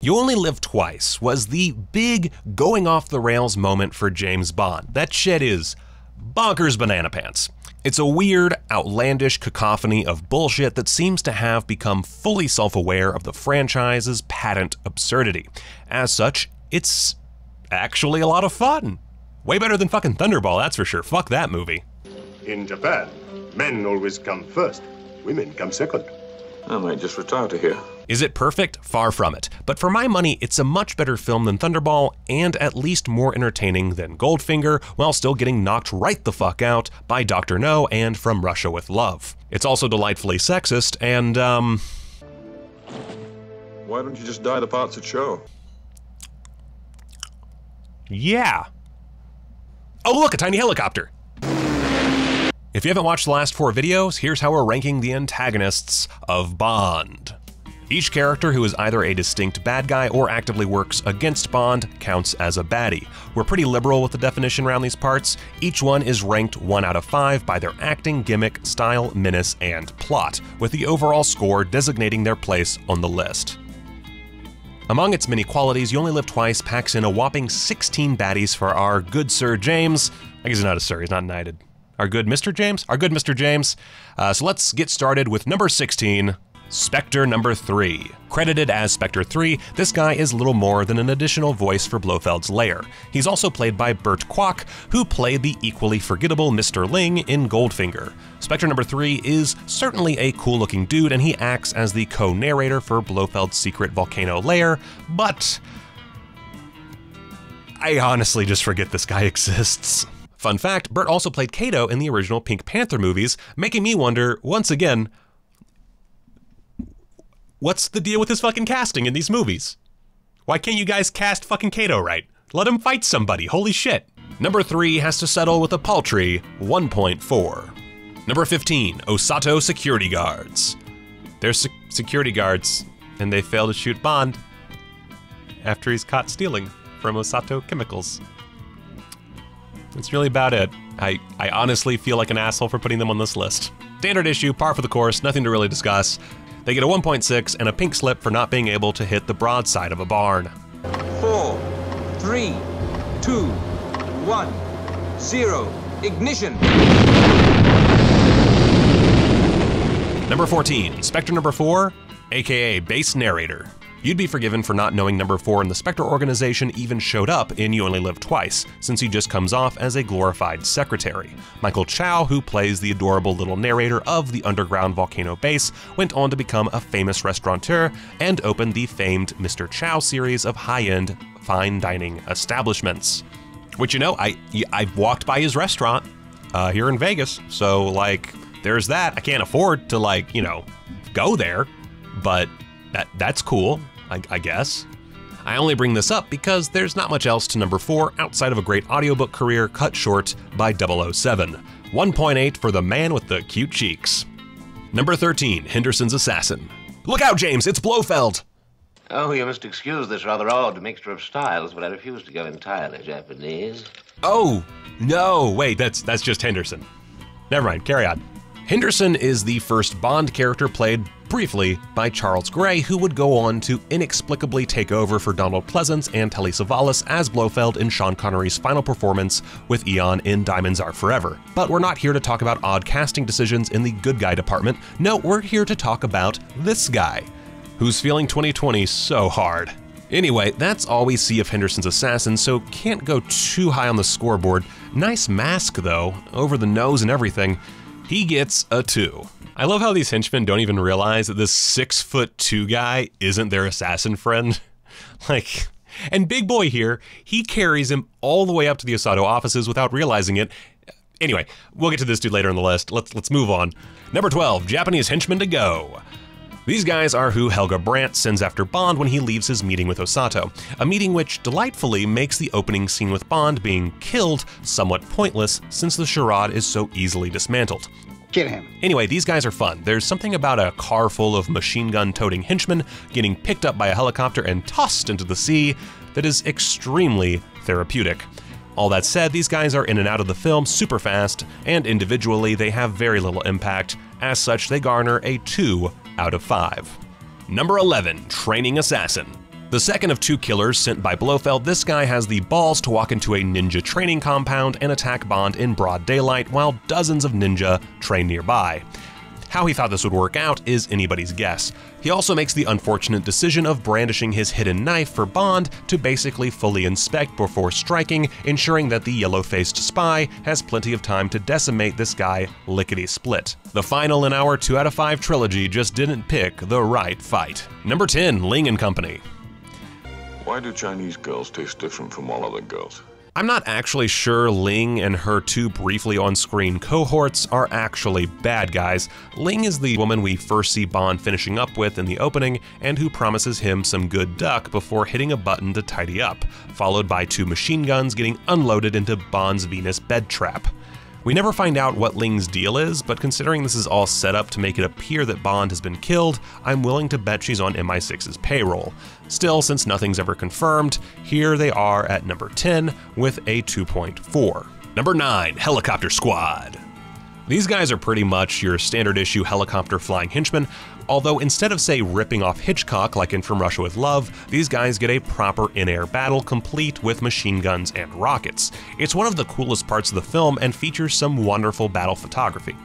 You Only Live Twice was the big going off the rails moment for James Bond. That shit is bonkers banana pants. It's a weird, outlandish cacophony of bullshit that seems to have become fully self-aware of the franchise's patent absurdity. As such, it's actually a lot of fun. Way better than fucking Thunderball, that's for sure. Fuck that movie. In Japan, men always come first, women come second. I might just retire to here. Is it perfect? Far from it. But for my money, it's a much better film than Thunderball, and at least more entertaining than Goldfinger, while still getting knocked right the fuck out by Dr. No and From Russia with Love. It's also delightfully sexist, and Why don't you just dye the parts that show? Yeah. Oh look, a tiny helicopter! If you haven't watched the last 4 videos, here's how we're ranking the antagonists of Bond. Each character who is either a distinct bad guy or actively works against Bond counts as a baddie. We're pretty liberal with the definition around these parts. Each one is ranked 1 out of 5 by their acting, gimmick, style, menace, and plot, with the overall score designating their place on the list. Among its many qualities, You Only Live Twice packs in a whopping 16 baddies for our good Sir James. I guess he's not a sir, he's not knighted. Our good Mr. James? Our good Mr. James. So let's get started with number 16. Spectre number 3. Credited as Spectre 3, this guy is little more than an additional voice for Blofeld's LAIR. He's also played by Burt Kwok, who played the equally forgettable Mr. Ling in Goldfinger. Spectre number 3 is certainly a cool-looking dude, and he acts as the co-narrator for Blofeld's secret volcano lair, but I honestly just forget this guy exists. Fun fact, Burt also played Kato in the original Pink Panther movies, making me wonder, once again, what's the deal with his fucking casting in these movies? Why can't you guys cast fucking Kato right? Let him fight somebody, holy shit. Number 3 has to settle with a paltry 1.4. Number 15, OSATO security guards. They're security guards, and they fail to shoot Bond after he's caught stealing from OSATO chemicals. That's really about it. I honestly feel like an asshole for putting them on this list. Standard issue, par for the course, nothing to really discuss. They get a 1.6 and a pink slip for not being able to hit the broadside of a barn. 4, 3, 2, 1, 0, ignition! Number 14, Spectre number 4, aka Base Narrator. You'd be forgiven for not knowing number 4 in the Spectre organization even showed up in You Only Live Twice, since he just comes off as a glorified secretary. Michael Chow, who plays the adorable little narrator of the underground volcano base, went on to become a famous restaurateur and opened the famed Mr. Chow series of high-end fine dining establishments. Which, you know, I've walked by his restaurant here in Vegas, so like, there's that. I can't afford to like, you know, go there, but that's cool, I guess. I only bring this up because there's not much else to number 4 outside of a great audiobook career cut short by 007. 1.8 for the man with the cute cheeks. Number 13, Henderson's assassin. Look out, James, it's Blofeld! Oh, you must excuse this rather odd mixture of styles, but I refuse to go entirely Japanese. Oh, no, wait, that's just Henderson. Never mind, carry on. Henderson is the first Bond character played briefly by Charles Gray, who would go on to inexplicably take over for Donald Pleasance and Telly Savalas as Blofeld in Sean Connery's final performance with Eon in Diamonds Are Forever. But we're not here to talk about odd casting decisions in the good guy department. No, we're here to talk about this guy, who's feeling 2020 so hard. Anyway, that's all we see of Henderson's assassin, so can't go too high on the scoreboard. Nice mask though, over the nose and everything. He gets a 2. I love how these henchmen don't even realize that this 6'2" guy isn't their assassin friend. Like, and Big Boy here, he carries him all the way up to the OSATO offices without realizing it. Anyway, we'll get to this dude later on the list. Let's move on. Number 12, Japanese henchmen to go. These guys are who HELGA BRANDT sends after Bond when he leaves his meeting with OSATO, a meeting which delightfully makes the opening scene with Bond being killed somewhat pointless since the charade is so easily dismantled. Kill him. Anyway, these guys are fun. There's something about a car full of machine gun-toting henchmen getting picked up by a helicopter and tossed into the sea that is extremely therapeutic. All that said, these guys are in and out of the film super fast, and individually they have very little impact. As such, they garner a 2 out of 5. Number 11, Training Assassin. The second of 2 killers sent by Blofeld, this guy has the balls to walk into a ninja training compound and attack Bond in broad daylight while dozens of ninja train nearby. How he thought this would work out is anybody's guess. He also makes the unfortunate decision of brandishing his hidden knife for Bond to basically fully inspect before striking, ensuring that the yellow-faced spy has plenty of time to decimate this guy lickety-split. The final in our 2 out of 5 trilogy just didn't pick the right fight. Number 10, Ling & Company. Why do Chinese girls taste different from all other girls? I'm not actually sure Ling and her 2 briefly on-screen cohorts are actually bad guys. Ling is the woman we first see Bond finishing up with in the opening and who promises him some good duck before hitting a button to tidy up, followed by 2 machine guns getting unloaded into Bond's Venus bed trap. We never find out what Ling's deal is, but considering this is all set up to make it appear that Bond has been killed, I'm willing to bet she's on MI6's payroll. Still, since nothing's ever confirmed, here they are at number 10 with a 2.4. Number 9, Helicopter Squad. These guys are pretty much your standard issue helicopter flying henchmen, although instead of, say, ripping off Hitchcock like in From Russia with Love, these guys get a proper in-air battle complete with machine guns and rockets. It's one of the coolest parts of the film and features some wonderful battle photography.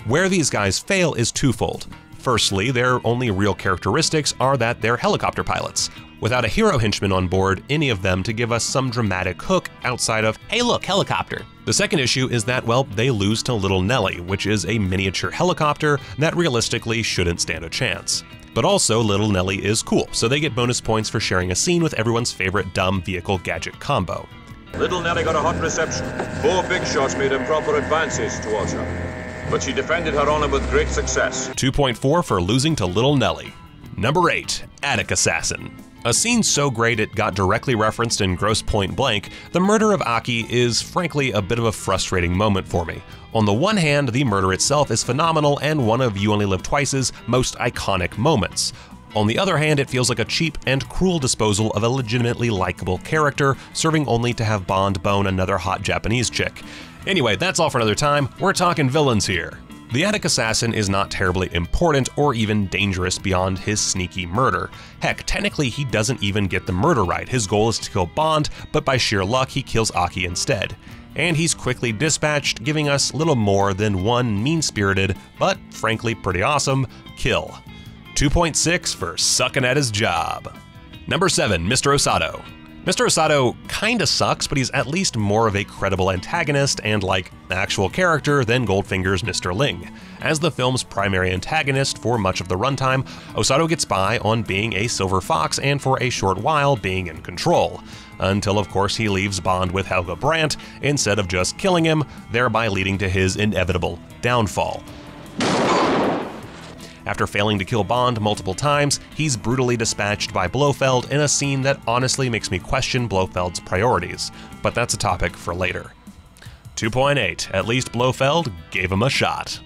Where these guys fail is twofold. Firstly, their only real characteristics are that they're helicopter pilots, without a hero henchman on board any of them to give us some dramatic hook outside of, hey look, helicopter. The second issue is that, well, they lose to Little Nelly, which is a miniature helicopter that realistically shouldn't stand a chance. But also, Little Nelly is cool, so they get bonus points for sharing a scene with everyone's favorite dumb vehicle gadget combo. Little Nelly got a hot reception. 4 big shots made improper advances towards her, but she defended her honor with great success. 2.4 for losing to Little Nelly. Number 8, Attic Assassin. A scene so great it got directly referenced in Gross Point Blank, the murder of Aki is frankly a bit of a frustrating moment for me. On the one hand, the murder itself is phenomenal and one of You Only Live Twice's most iconic moments. On the other hand, it feels like a cheap and cruel disposal of a legitimately likable character, serving only to have Bond bone another hot Japanese chick. Anyway, that's all for another time. We're talking villains here. The Attic Assassin is not terribly important or even dangerous beyond his sneaky murder. Heck, technically he doesn't even get the murder right. His goal is to kill Bond, but by sheer luck he kills Aki instead. And he's quickly dispatched, giving us little more than one mean-spirited, but frankly pretty awesome, kill. 2.6 for sucking at his job. Number 7, Mr. OSATO. Mr. OSATO kinda sucks, but he's at least more of a credible antagonist and, like, actual character than Goldfinger's Mr. Ling. As the film's primary antagonist for much of the runtime, OSATO gets by on being a silver fox and for a short while being in control. Until, of course, he leaves Bond with HELGA BRANDT instead of just killing him, thereby leading to his inevitable downfall. After failing to kill Bond multiple times, he's brutally dispatched by Blofeld in a scene that honestly makes me question Blofeld's priorities, but that's a topic for later. 2.8, at least Blofeld gave him a shot.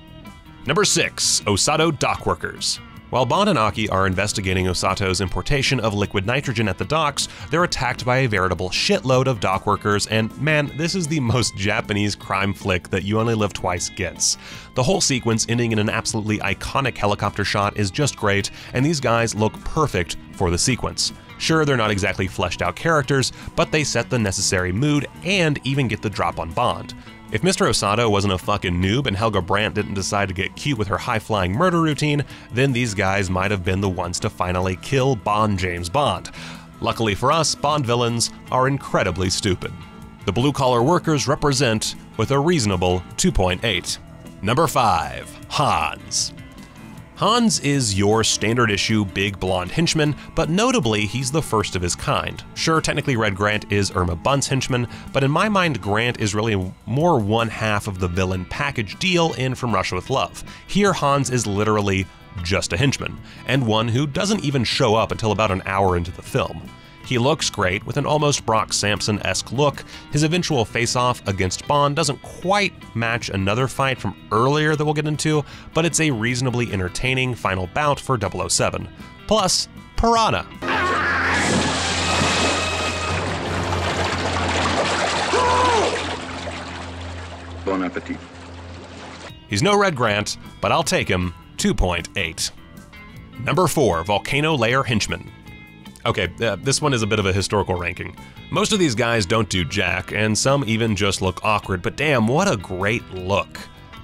Number 6, OSATO Dockworkers. While Bond and Aki are investigating OSATO's importation of liquid nitrogen at the docks, they're attacked by a veritable shitload of dockworkers, and man, this is the most Japanese crime flick that You Only Live Twice gets. The whole sequence ending in an absolutely iconic helicopter shot is just great, and these guys look perfect for the sequence. Sure, they're not exactly fleshed out characters, but they set the necessary mood and even get the drop on Bond. If Mr. OSATO wasn't a fucking noob and HELGA BRANDT didn't decide to get cute with her high-flying murder routine, then these guys might have been the ones to finally kill Bond James Bond. Luckily for us, Bond villains are incredibly stupid. The blue-collar workers represent with a reasonable 2.8. Number 5, Hans. Hans is your standard issue big blonde henchman, but notably he's the first of his kind. Sure, technically Red Grant is Irma Bunt's henchman, but in my mind Grant is really more one half of the villain package deal in From Russia with Love. Here Hans is literally just a henchman, and one who doesn't even show up until about an hour into the film. He looks great with an almost Brock Sampson-esque look. His eventual face-off against Bond doesn't quite match another fight from earlier that we'll get into, but it's a reasonably entertaining final bout for 007. Plus, Piranha. Bon appetit. He's no Red Grant, but I'll take him, 2.8. Number 4, Volcano LAIR Henchmen. Okay, this one is a bit of a historical ranking. Most of these guys don't do jack, and some even just look awkward, but damn, what a great look.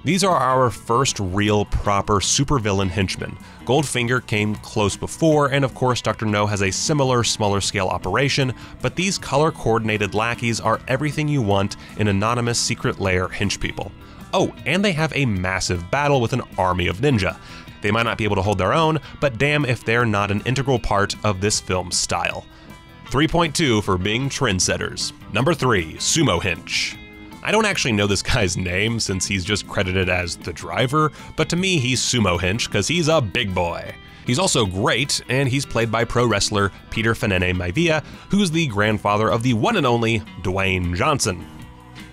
These are our first real, proper supervillain henchmen. Goldfinger came close before, and of course Dr. No has a similar, smaller scale operation, but these color-coordinated lackeys are everything you want in anonymous secret lair hench people. Oh, and they have a massive battle with an army of ninja. They might not be able to hold their own, but damn if they're not an integral part of this film's style. 3.2 for being trendsetters. Number 3, Sumo Hench. I don't actually know this guy's name since he's just credited as the driver, but to me he's Sumo Hench because he's a big boy. He's also great, and he's played by pro wrestler Peter Fanene Maivia, who's the grandfather of the one and only Dwayne Johnson.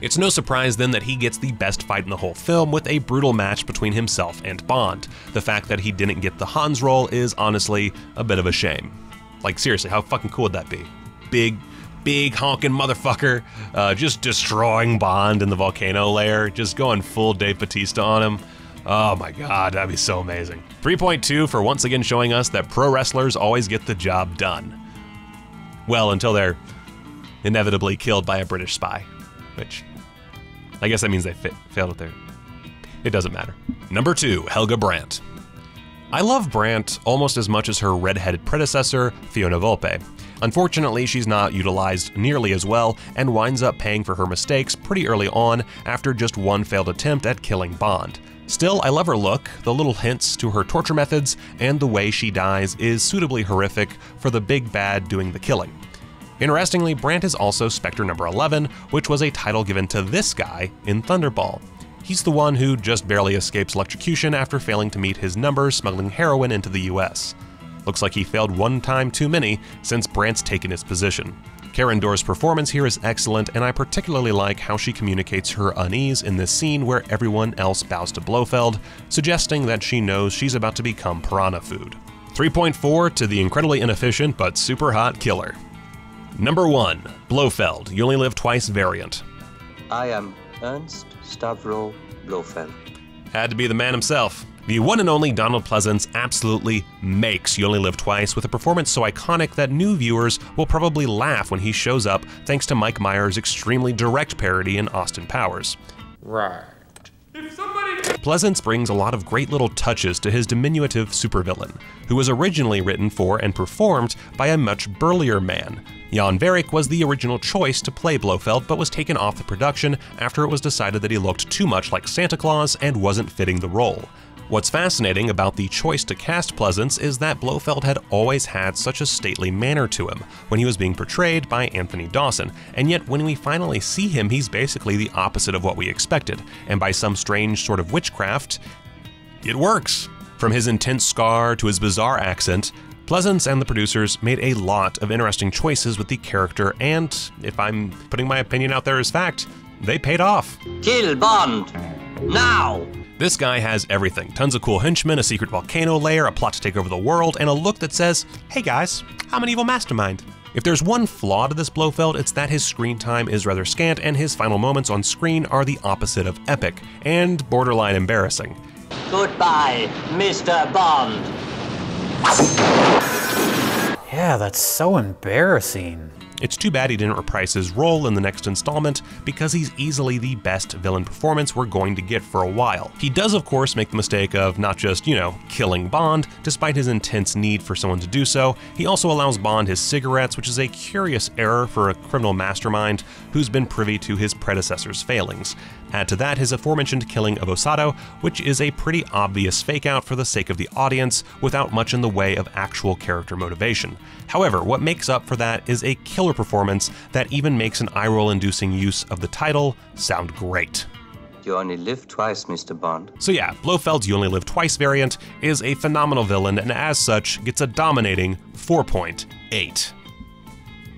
It's no surprise then that he gets the best fight in the whole film with a brutal match between himself and Bond. The fact that he didn't get the Hans role is honestly a bit of a shame. Like seriously, how fucking cool would that be? Big honking motherfucker, just destroying Bond in the volcano lair, just going full Dave Bautista on him. Oh my god, that'd be so amazing. 3.2 for once again showing us that pro wrestlers always get the job done. Well, until they're inevitably killed by a British spy, which I guess that means they failed at their... It doesn't matter. Number 2, Helga BRANDT. I love BRANDT almost as much as her red-headed predecessor, Fiona Volpe. Unfortunately, she's not utilized nearly as well and winds up paying for her mistakes pretty early on after just one failed attempt at killing Bond. Still, I love her look, the little hints to her torture methods, and the way she dies is suitably horrific for the big bad doing the killing. Interestingly, BRANDT is also Spectre number 11, which was a title given to this guy in Thunderball. He's the one who just barely escapes electrocution after failing to meet his numbers smuggling heroin into the US. Looks like he failed one time too many since BRANDT's taken his position. Karen Dor's performance here is excellent, and I particularly like how she communicates her unease in this scene where everyone else bows to Blofeld, suggesting that she knows she's about to become piranha food. 3.4 to the incredibly inefficient but super hot killer. Number 1, Blofeld, You Only Live Twice variant. I am Ernst Stavro Blofeld. Had to be the man himself. The one and only Donald Pleasence absolutely makes You Only Live Twice with a performance so iconic that new viewers will probably laugh when he shows up thanks to Mike Myers' extremely direct parody in Austin Powers. Right. Pleasence brings a lot of great little touches to his diminutive supervillain, who was originally written for and performed by a much burlier man. Jan Verick was the original choice to play Blofeld, but was taken off the production after it was decided that he looked too much like Santa Claus and wasn't fitting the role. What's fascinating about the choice to cast Pleasence is that Blofeld had always had such a stately manner to him when he was being portrayed by Anthony Dawson, and yet when we finally see him, he's basically the opposite of what we expected, and by some strange sort of witchcraft, it works. From his intense scar to his bizarre accent, Pleasence and the producers made a lot of interesting choices with the character, and if I'm putting my opinion out there as fact, they paid off. Kill Bond! Now! This guy has everything. Tons of cool henchmen, a secret volcano lair, a plot to take over the world, and a look that says, hey guys, I'm an evil mastermind. If there's one flaw to this Blofeld, it's that his screen time is rather scant and his final moments on screen are the opposite of epic, and borderline embarrassing. Goodbye, Mr. Bond. Yeah, that's so embarrassing. It's too bad he didn't reprise his role in the next installment, because he's easily the best villain performance we're going to get for a while. He does of course make the mistake of not just, killing Bond, despite his intense need for someone to do so. He also allows Bond his cigarettes, which is a curious error for a criminal mastermind who's been privy to his predecessor's failings. Add to that his aforementioned killing of OSATO, which is a pretty obvious fake-out for the sake of the audience without much in the way of actual character motivation. However, what makes up for that is a killer performance that even makes an eye-roll-inducing use of the title sound great. You only live twice, Mr. Bond. So yeah, Blofeld's You Only Live Twice variant is a phenomenal villain and as such gets a dominating 4.8.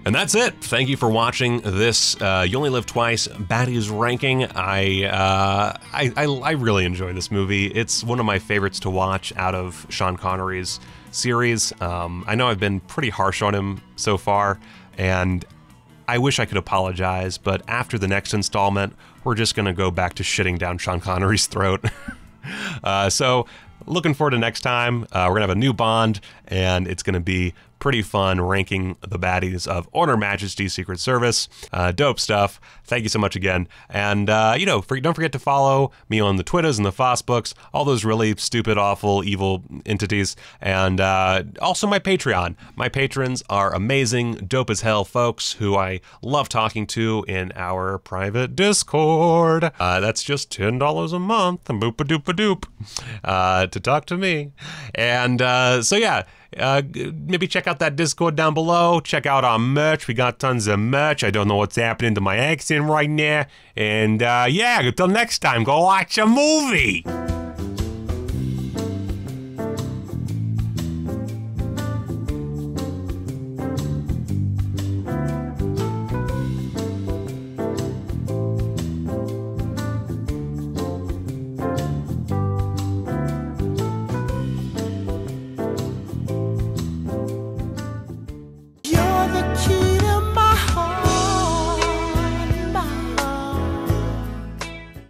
And that's it. Thank you for watching this You Only Live Twice Baddies ranking. I really enjoy this movie. It's one of my favorites to watch out of Sean Connery's series. I know I've been pretty harsh on him so far, and I wish I could apologize, but after the next installment, we're just gonna go back to shitting down Sean Connery's throat. So looking forward to next time. We're gonna have a new Bond, and it's gonna be pretty fun ranking the baddies of Order Majesty's Secret Service. Dope stuff. Thank you so much again. And, you know, don't forget to follow me on the Twitters and the Facebooks, all those really stupid, awful, evil entities. And also my Patreon. My patrons are amazing, dope as hell folks who I love talking to in our private Discord. That's just $10 a month, boop-a-doop-a-doop, to talk to me. And so yeah, maybe check out that Discord down below. Check out our merch. We got tons of merch. I don't know what's happening to my accent right now. And yeah, until next time, go watch a movie.